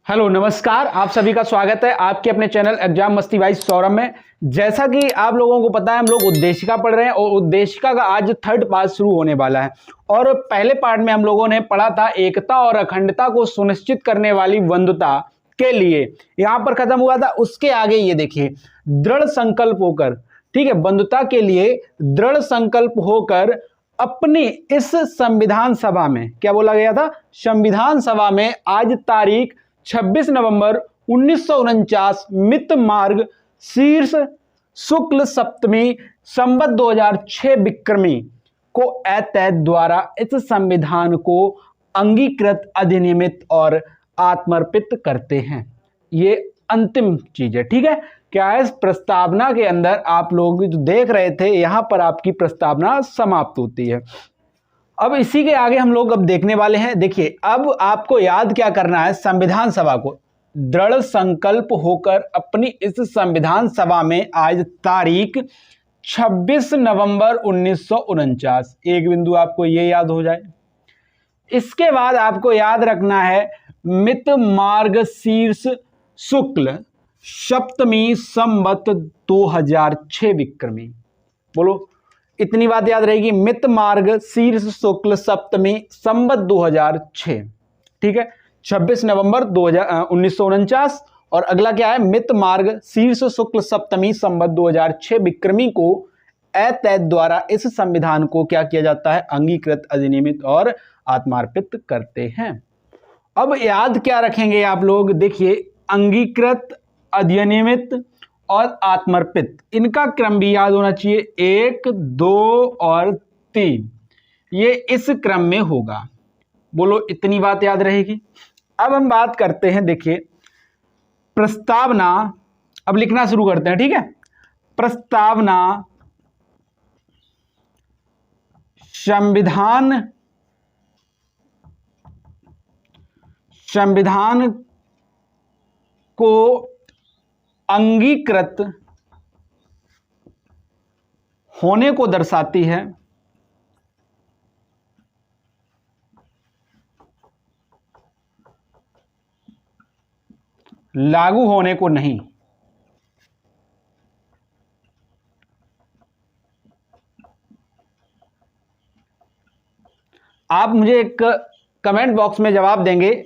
Hello नमस्कार, आप सभी का स्वागत है आपके अपने चैनल एग्जाम मस्ती बाई सौरभ में। जैसा कि आप लोगों को पता है, हम लोग उद्देशिका पढ़ रहे हैं और उद्देशिका का आज थर्ड पार्ट शुरू होने वाला है। और पहले पार्ट में हम लोगों ने पढ़ा था एकता और अखंडता को सुनिश्चित करने वाली बंधुता के लिए, यहां पर खत्म हुआ था। उसके आगे ये देखिए, दृढ़ संकल्प होकर, ठीक है, बंधुता के लिए दृढ़ संकल्प होकर अपनी इस संविधान सभा में, क्या बोला गया था, संविधान सभा में आज तारीख 26 नवंबर 1949 मित मार्ग शीर्ष शुक्ल सप्तमी संवत 2006 विक्रमी को एतैत द्वारा इस संविधान को अंगीकृत, अधिनियमित और आत्मर्पित करते हैं। ये अंतिम चीज है, ठीक है। क्या है, इस प्रस्तावना के अंदर आप लोग जो देख रहे थे, यहां पर आपकी प्रस्तावना समाप्त होती है। अब इसी के आगे हम लोग अब देखने वाले हैं। देखिए, अब आपको याद क्या करना है, संविधान सभा को दृढ़ संकल्प होकर अपनी इस संविधान सभा में आज तारीख 26 नवंबर 1949, एक बिंदु आपको ये याद हो जाए। इसके बाद आपको याद रखना है मित मार्ग शीर्ष शुक्ल सप्तमी संवत 2006 विक्रमी। बोलो, इतनी बात याद रहेगी, मित मार्ग शीर्ष शुक्ल सप्तमी संवत 2006, ठीक है, 26 नवंबर 1949। और अगला क्या है, मित मार्ग शीर्ष शुक्ल सप्तमी संवत 2006 विक्रमी को एतैत द्वारा इस संविधान को क्या किया जाता है, अंगीकृत, अधिनियमित और आत्मार्पित करते हैं। अब याद क्या रखेंगे आप लोग, देखिए, अंगीकृत, अधिनियमित और आत्मर्पित, इनका क्रम भी याद होना चाहिए, 1, 2 और 3, ये इस क्रम में होगा। बोलो, इतनी बात याद रहेगी। अब हम बात करते हैं, देखिए, प्रस्तावना। अब लिखना शुरू करते हैं, ठीक है। प्रस्तावना संविधान को अंगीकृत होने को दर्शाती है, लागू होने को नहीं। आप मुझे एक कमेंट बॉक्स में जवाब देंगे।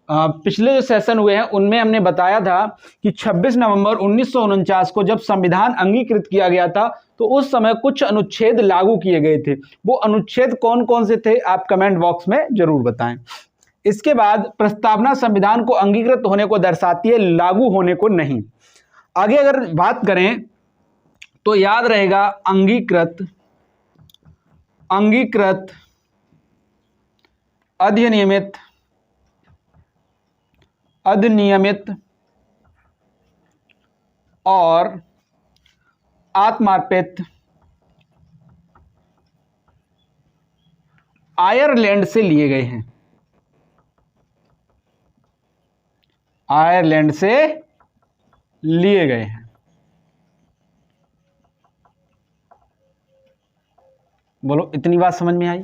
पिछले जो सेशन हुए हैं उनमें हमने बताया था कि 26 नवंबर 1949 को जब संविधान अंगीकृत किया गया था तो उस समय कुछ अनुच्छेद लागू किए गए थे। वो अनुच्छेद कौन कौन से थे, आप कमेंट बॉक्स में जरूर बताएं। इसके बाद प्रस्तावना संविधान को अंगीकृत होने को दर्शाती है, लागू होने को नहीं। आगे अगर बात करें तो याद रहेगा अंगीकृत, अधिनियमित और आत्मार्पित आयरलैंड से लिए गए हैं। आयरलैंड से लिए गए हैं। बोलो, इतनी बात समझ में आई।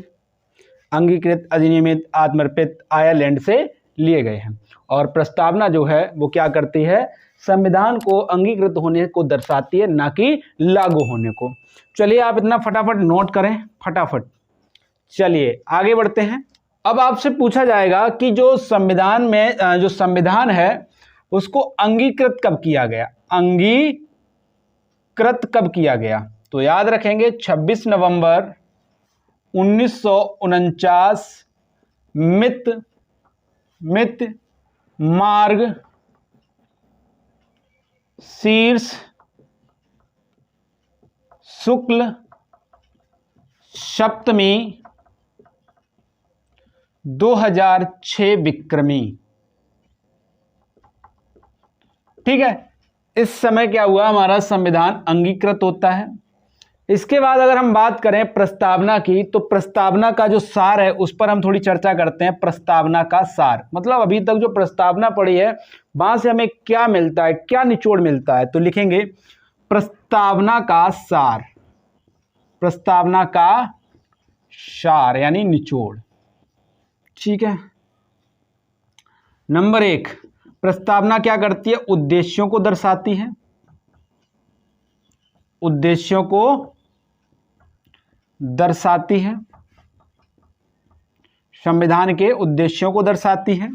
अंगीकृत, अधिनियमित, आत्मर्पित, आयरलैंड से लिए गए हैं। और प्रस्तावना जो है वो क्या करती है, संविधान को अंगीकृत होने को दर्शाती है, ना कि लागू होने को। चलिए, आप इतना फटाफट नोट करें, फटाफट। चलिए आगे बढ़ते हैं। अब आपसे पूछा जाएगा कि जो संविधान में जो संविधान है उसको अंगीकृत कब किया गया, अंगीकृत कब किया गया। तो याद रखेंगे 26 नवंबर 1949 मित मार्ग शीर्ष शुक्ल सप्तमी 2006 विक्रमी, ठीक है। इस समय क्या हुआ, हमारा संविधान अंगीकृत होता है। इसके बाद अगर हम बात करें प्रस्तावना की, तो प्रस्तावना का जो सार है उस पर हम थोड़ी चर्चा करते हैं। प्रस्तावना का सार मतलब अभी तक जो प्रस्तावना पढ़ी है वहां से हमें क्या मिलता है, क्या निचोड़ मिलता है। तो लिखेंगे प्रस्तावना का सार, प्रस्तावना का सार यानी निचोड़, ठीक है। नंबर 1, प्रस्तावना क्या करती है? उद्देश्यों को दर्शाती है, उद्देश्यों को दर्शाती है, संविधान के उद्देश्यों को दर्शाती है।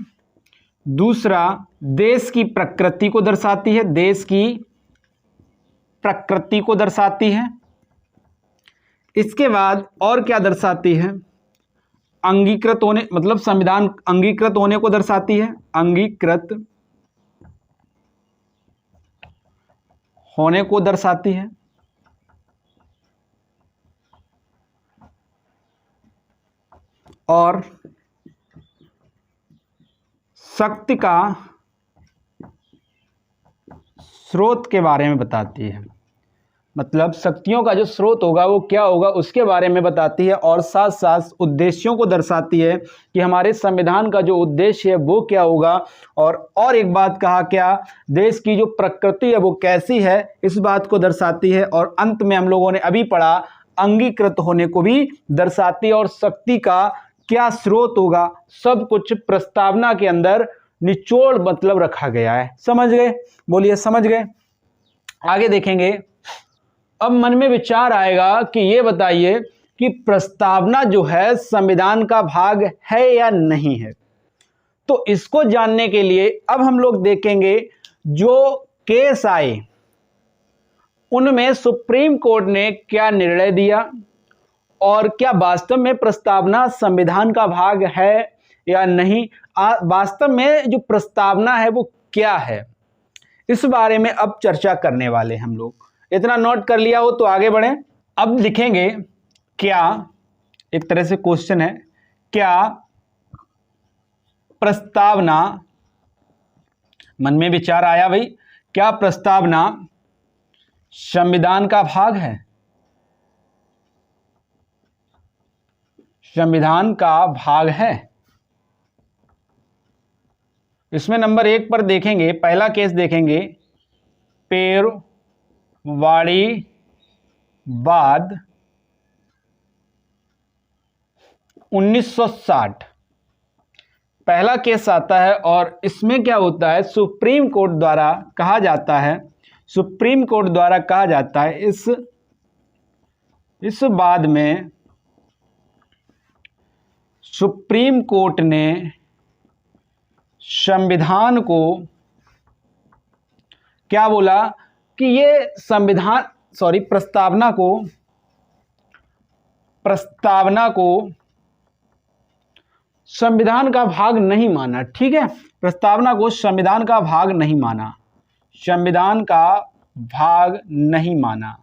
दूसरा, देश की प्रकृति को दर्शाती है, देश की प्रकृति को दर्शाती है। इसके बाद और क्या दर्शाती है? अंगीकृत होने, मतलब संविधान अंगीकृत होने को दर्शाती है, अंगीकृत होने को दर्शाती है। और शक्ति का स्रोत के बारे में बताती है, मतलब शक्तियों का जो स्रोत होगा वो क्या होगा उसके बारे में बताती है। और साथ साथ उद्देश्यों को दर्शाती है कि हमारे संविधान का जो उद्देश्य है वो क्या होगा। और एक बात कहा, क्या देश की जो प्रकृति है वो कैसी है, इस बात को दर्शाती है। और अंत में हम लोगों ने अभी पढ़ा, अंगीकृत होने को भी दर्शाती है। और शक्ति का क्या स्रोत होगा, सब कुछ प्रस्तावना के अंदर निचोड़ मतलब रखा गया है। समझ गए? बोलिए समझ गए? आगे देखेंगे। अब मन में विचार आएगा कि ये बताइए कि प्रस्तावना जो है संविधान का भाग है या नहीं है। तो इसको जानने के लिए अब हम लोग देखेंगे जो केस आए उनमें सुप्रीम कोर्ट ने क्या निर्णय दिया और क्या वास्तव में प्रस्तावना संविधान का भाग है या नहीं। वास्तव में जो प्रस्तावना है वो क्या है, इस बारे में अब चर्चा करने वाले हम लोग। इतना नोट कर लिया हो तो आगे बढ़ें। अब लिखेंगे क्या, एक तरह से क्वेश्चन है, क्या प्रस्तावना, मन में विचार आया भाई, क्या प्रस्तावना संविधान का भाग है? संविधान का भाग है। इसमें नंबर 1 पर देखेंगे, पहला केस देखेंगे, पेरवाड़ीवाद 1960 पहला केस आता है। और इसमें क्या होता है, सुप्रीम कोर्ट द्वारा कहा जाता है, सुप्रीम कोर्ट द्वारा कहा जाता है इस वाद में सुप्रीम कोर्ट ने संविधान को क्या बोला कि ये प्रस्तावना को संविधान का भाग नहीं माना। ठीक है, प्रस्तावना को संविधान का भाग नहीं माना, संविधान का भाग नहीं माना।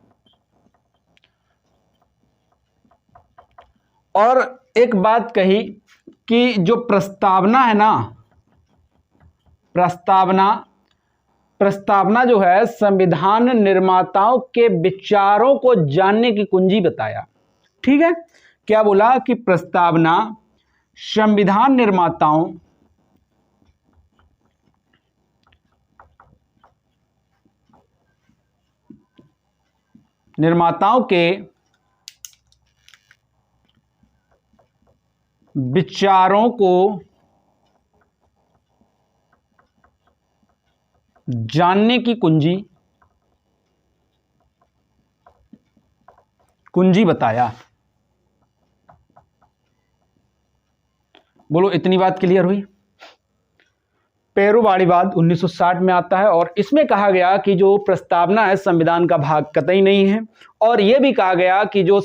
और एक बात कही कि जो प्रस्तावना है ना, प्रस्तावना जो है संविधान निर्माताओं के विचारों को जानने की कुंजी बताया। ठीक है, क्या बोला कि प्रस्तावना संविधान निर्माताओं के विचारों को जानने की कुंजी बताया। बोलो इतनी बात क्लियर हुई? पेरवाड़ीवाद 1960 में आता है और इसमें कहा गया कि जो प्रस्तावना है संविधान का भाग कतई नहीं है। और यह भी कहा गया कि जो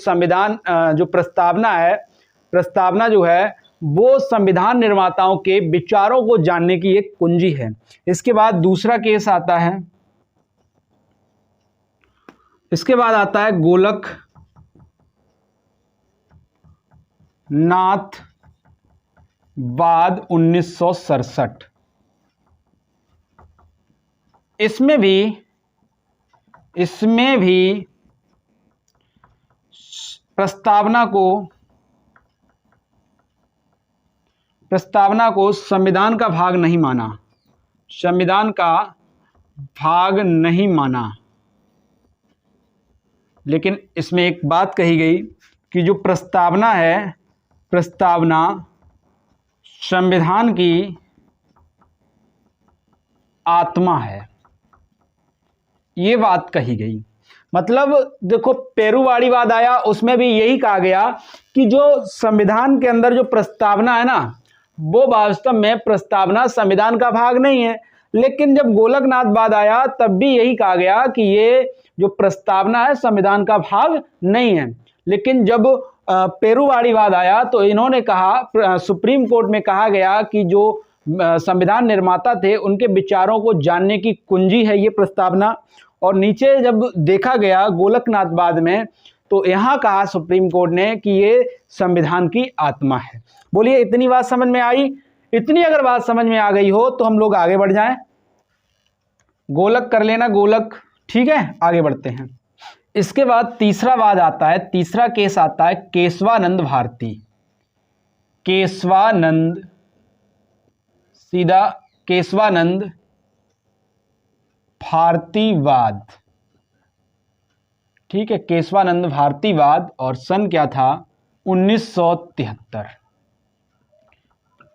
प्रस्तावना जो है वो संविधान निर्माताओं के विचारों को जानने की एक कुंजी है। इसके बाद दूसरा केस आता है, इसके बाद आता है गोलकनाथवाद 1967। इसमें भी प्रस्तावना को संविधान का भाग नहीं माना, संविधान का भाग नहीं माना। लेकिन इसमें एक बात कही गई कि जो प्रस्तावना है, प्रस्तावना संविधान की आत्मा है, ये बात कही गई। मतलब देखो पेरुवाड़ीवाद आया, उसमें भी यही कहा गया कि जो संविधान के अंदर जो प्रस्तावना है ना, वो वास्तव में प्रस्तावना संविधान का भाग नहीं है। लेकिन जब गोलकनाथवाद आया तब भी यही कहा गया कि ये जो प्रस्तावना है संविधान का भाग नहीं है। लेकिन जब पेरुवाड़ीवाद आया तो इन्होंने कहा, सुप्रीम कोर्ट में कहा गया कि जो संविधान निर्माता थे उनके विचारों को जानने की कुंजी है ये प्रस्तावना। और नीचे जब देखा गया गोलकनाथवाद में तो यहाँ कहा सुप्रीम कोर्ट ने कि ये संविधान की आत्मा है। बोलिए इतनी बात समझ में आई? इतनी अगर बात समझ में आ गई हो तो हम लोग आगे बढ़ जाएं। गोलक कर लेना, गोलक, ठीक है, आगे बढ़ते हैं। इसके बाद तीसरा वाद आता है, तीसरा केस आता है केशवानंद भारती। केशवानंद, सीधा केशवानंद भारतीवाद, ठीक है, केशवानंद भारतीवाद। और सन क्या था? 1973।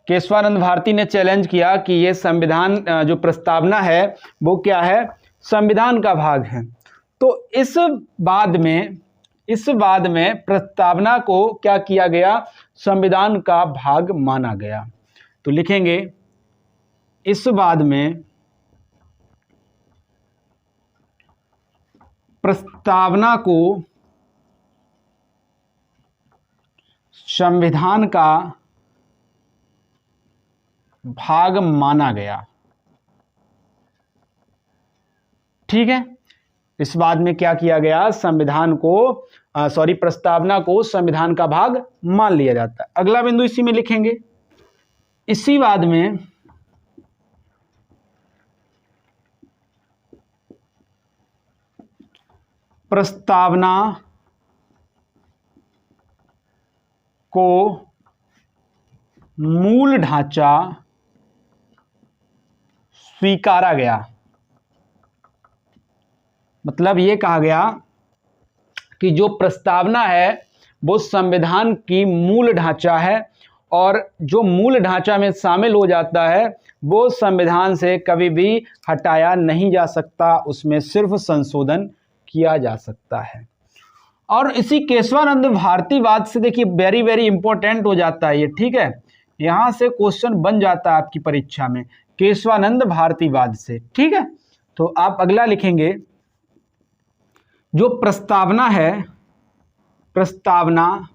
केशवानंद भारती ने चैलेंज किया कि ये संविधान जो प्रस्तावना है वो क्या है? संविधान का भाग है। तो इस वाद में प्रस्तावना को क्या किया गया? संविधान का भाग माना गया। तो लिखेंगे इस वाद में प्रस्तावना को संविधान का भाग माना गया। ठीक है, इस वाद में क्या किया गया? संविधान को प्रस्तावना को संविधान का भाग मान लिया जाता है। अगला बिंदु इसी में लिखेंगे, इसी वाद में प्रस्तावना को मूल ढांचा स्वीकारा गया। मतलब ये कहा गया कि जो प्रस्तावना है वो संविधान की मूल ढांचा है और जो मूल ढांचा में शामिल हो जाता है वो संविधान से कभी भी हटाया नहीं जा सकता, उसमें सिर्फ संशोधन किया जा सकता है। और इसी केशवानंद भारतीवाद से देखिए वेरी वेरी इंपॉर्टेंट हो जाता है ये, ठीक है, यहां से क्वेश्चन बन जाता है आपकी परीक्षा में केशवानंद भारतीवाद से। ठीक है, तो आप अगला लिखेंगे, जो प्रस्तावना है, प्रस्तावना,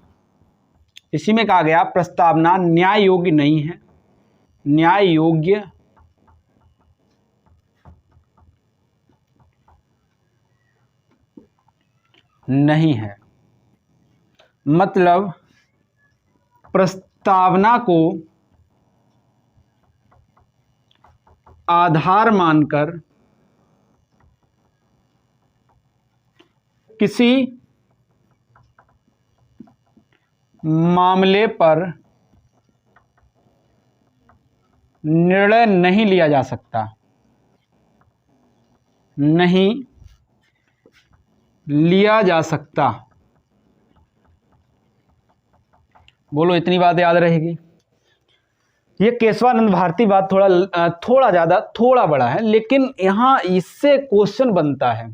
इसी में कहा गया प्रस्तावना न्याय योग्य नहीं है, न्याय योग्य नहीं है। मतलब प्रस्तावना को आधार मानकर किसी मामले पर निर्णय नहीं लिया जा सकता, नहीं लिया जा सकता। बोलो इतनी बात याद रहेगी। ये केशवानंद भारतीवाद थोड़ा बड़ा है, लेकिन यहां इससे क्वेश्चन बनता है।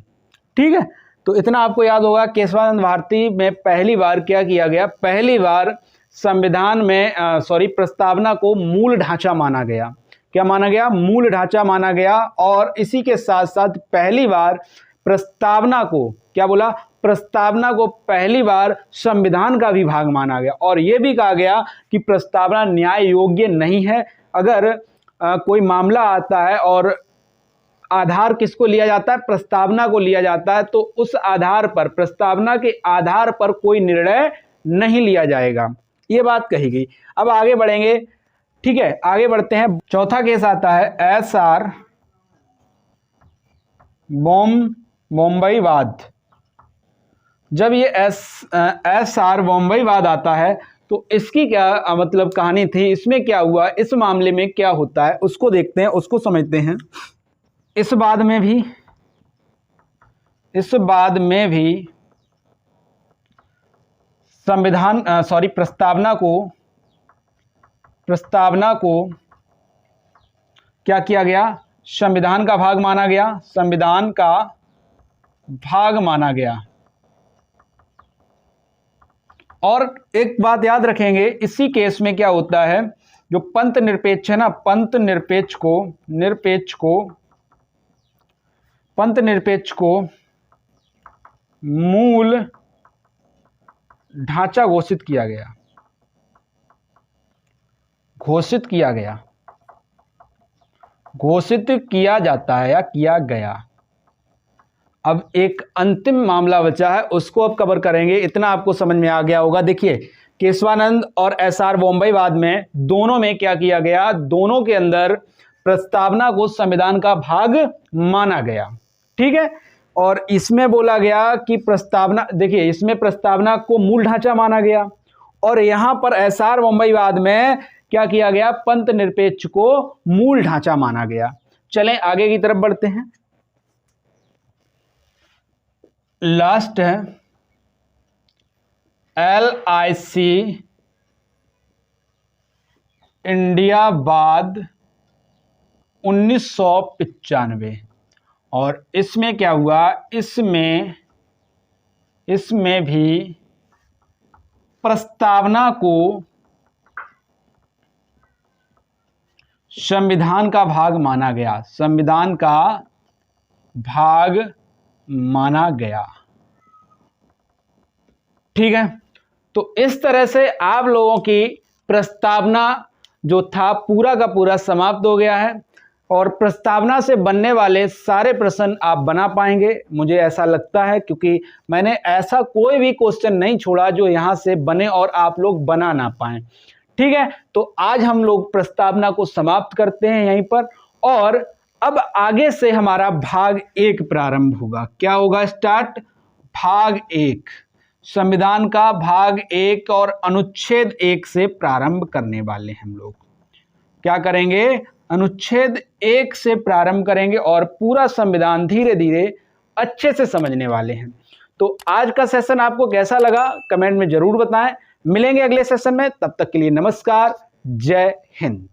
ठीक है, तो इतना आपको याद होगा। केशवानंद भारती में पहली बार क्या किया गया? पहली बार संविधान में प्रस्तावना को मूल ढांचा माना गया। क्या माना गया? मूल ढांचा माना गया। और इसी के साथ साथ पहली बार प्रस्तावना को, क्या बोला? प्रस्तावना को पहली बार संविधान का भी भाग माना गया। और यह भी कहा गया कि प्रस्तावना न्याय योग्य नहीं है। अगर कोई मामला आता है और आधार किसको लिया जाता है? प्रस्तावना को लिया जाता है, तो उस आधार पर, प्रस्तावना के आधार पर कोई निर्णय नहीं लिया जाएगा। ये बात कही गई। अब आगे बढ़ेंगे, ठीक है, आगे बढ़ते हैं। चौथा केस आता है एसआर बॉम्बईवाद। जब ये एसआर बॉम्बईवाद आता है तो इसकी क्या मतलब कहानी थी? इसमें क्या हुआ? इस मामले में क्या होता है उसको देखते हैं, उसको समझते हैं। इस बाद में भी संविधान प्रस्तावना को क्या किया गया? संविधान का भाग माना गया, संविधान का भाग माना गया। और एक बात याद रखेंगे, इसी केस में क्या होता है, जो पंथ निरपेक्ष है ना, पंथ निरपेक्ष को मूल ढांचा घोषित किया जाता है या किया गया। अब एक अंतिम मामला बचा है, उसको अब कवर करेंगे। इतना आपको समझ में आ गया होगा। देखिए, केशवानंद और एसआर बॉम्बेवाद में दोनों में क्या किया गया, दोनों के अंदर प्रस्तावना को संविधान का भाग माना गया। ठीक है, और इसमें बोला गया कि प्रस्तावना, देखिए इसमें प्रस्तावना को मूल ढांचा माना गया, और यहां पर एसआर बॉम्बेवाद में क्या किया गया, पंथ निरपेक्ष को मूल ढांचा माना गया। चलें आगे की तरफ बढ़ते हैं। लास्ट है LIC इंडियावाद 1995, और इसमें क्या हुआ, इसमें भी प्रस्तावना को संविधान का भाग माना गया, संविधान का भाग माना गया। ठीक है, तो इस तरह से आप लोगों की प्रस्तावना जो था पूरा का पूरा समाप्त हो गया है, और प्रस्तावना से बनने वाले सारे प्रश्न आप बना पाएंगे, मुझे ऐसा लगता है, क्योंकि मैंने ऐसा कोई भी क्वेश्चन नहीं छोड़ा जो यहां से बने और आप लोग बना ना पाएं। ठीक है, तो आज हम लोग प्रस्तावना को समाप्त करते हैं यहीं पर, और अब आगे से हमारा भाग 1 प्रारंभ होगा। क्या होगा स्टार्ट, भाग 1, संविधान का भाग 1 और अनुच्छेद 1 से प्रारंभ करने वाले हैं हम लोग। क्या करेंगे, अनुच्छेद 1 से प्रारंभ करेंगे और पूरा संविधान धीरे धीरे अच्छे से समझने वाले हैं। तो आज का सेशन आपको कैसा लगा कमेंट में जरूर बताएं। मिलेंगे अगले सेशन में, तब तक के लिए नमस्कार, जय हिंद।